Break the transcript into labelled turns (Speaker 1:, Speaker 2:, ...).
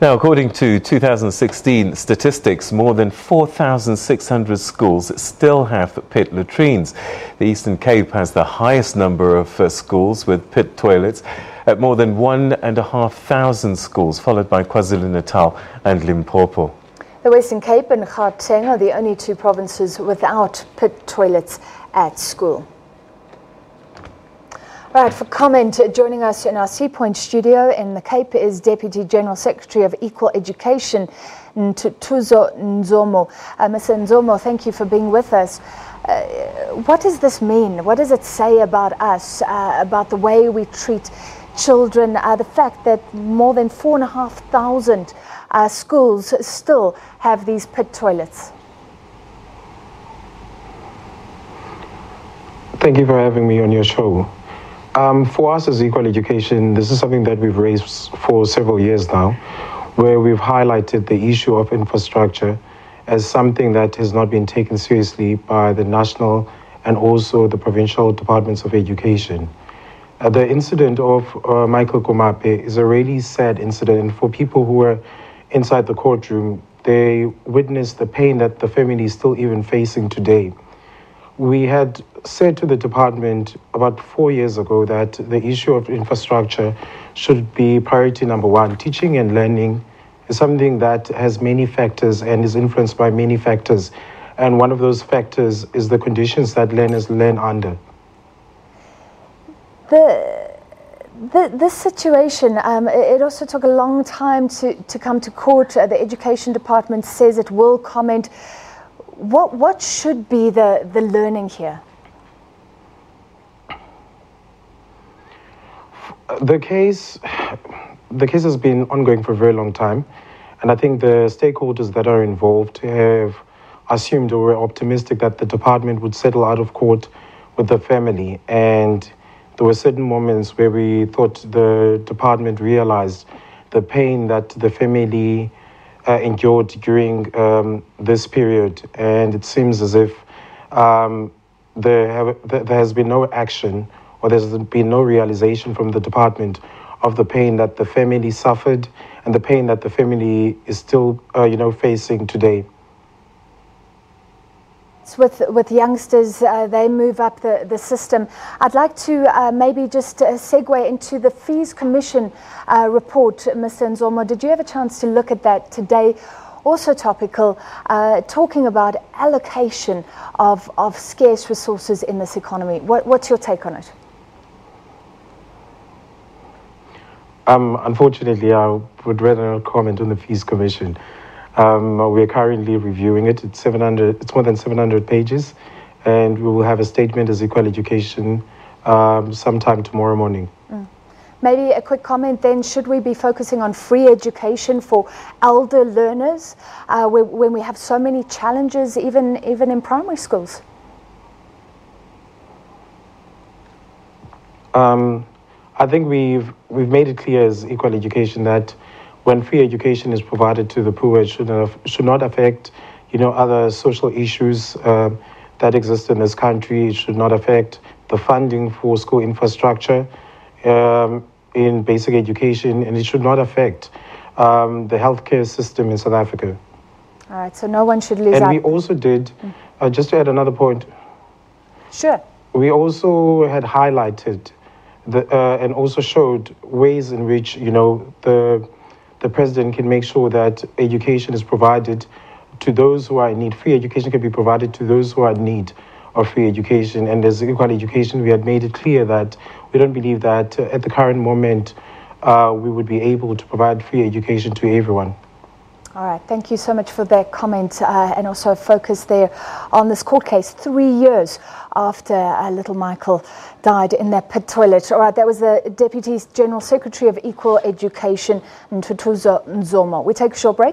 Speaker 1: Now, according to 2016 statistics, more than 4,600 schools still have pit latrines. The Eastern Cape has the highest number of schools with pit toilets at more than 1,500 schools, followed by KwaZulu-Natal and Limpopo.
Speaker 2: The Western Cape and Gauteng are the only two provinces without pit toilets at school. All right, for comment, joining us in our Sea Point studio in the Cape is Deputy General Secretary of Equal Education, Ntuthuzo Ndzomo. Mr. Ndzomo, thank you for being with us. What does this mean? What does it say about us, about the way we treat children, the fact that more than 4,500 schools still have these pit toilets?
Speaker 3: Thank you for having me on your show. For us as Equal Education, this is something that we've raised for several years now, where we've highlighted the issue of infrastructure as something that has not been taken seriously by the national and also the provincial departments of education. The incident of Michael Komape is a really sad incident, and for people who were inside the courtroom, they witnessed the pain that the family is still even facing today. We had said to the department about 4 years ago that the issue of infrastructure should be priority number one. Teaching and learning is something that has many factors and is influenced by many factors. And one of those factors is the conditions that learners learn under.
Speaker 2: This situation, it also took a long time to come to court. The Education Department says it will comment. What should be the learning here?
Speaker 3: The case has been ongoing for a very long time, and I think the stakeholders that are involved have assumed or were optimistic that the department would settle out of court with the family. And there were certain moments where we thought the department realized the pain that the family endured during this period, and it seems as if there has been no action, or there's been no realization from the department of the pain that the family suffered and the pain that the family is still, facing today.
Speaker 2: With youngsters, they move up the system. I'd like to maybe just segue into the Fees Commission report, Mr. Ndzomo. Did you have a chance to look at that today? Also topical, talking about allocation of scarce resources in this economy. What's your take on it?
Speaker 3: Unfortunately, I would rather not comment on the Fees Commission. We're currently reviewing it. It's more than 700 pages, and we will have a statement as Equal Education sometime tomorrow morning.
Speaker 2: Maybe a quick comment then, should we be focusing on free education for elder learners when we have so many challenges even in primary schools?
Speaker 3: I think we've made it clear as Equal Education that when free education is provided to the poor, it should not affect, other social issues that exist in this country. It should not affect the funding for school infrastructure in basic education, and it should not affect the healthcare system in South Africa.
Speaker 2: All right, so no one should lose out.
Speaker 3: And we also did, just to add another point.
Speaker 2: Sure.
Speaker 3: We also had highlighted and also showed ways in which, the president can make sure that education is provided to those who are in need. Free education can be provided to those who are in need of free education. And as Equal Education, we had made it clear that we don't believe that at the current moment we would be able to provide free education to everyone.
Speaker 2: All right, thank you so much for that comment and also a focus there on this court case 3 years after little Michael died in that pit toilet. All right, that was the Deputy General Secretary of Equal Education, Ntuthuzo Ndzomo. We take a short break.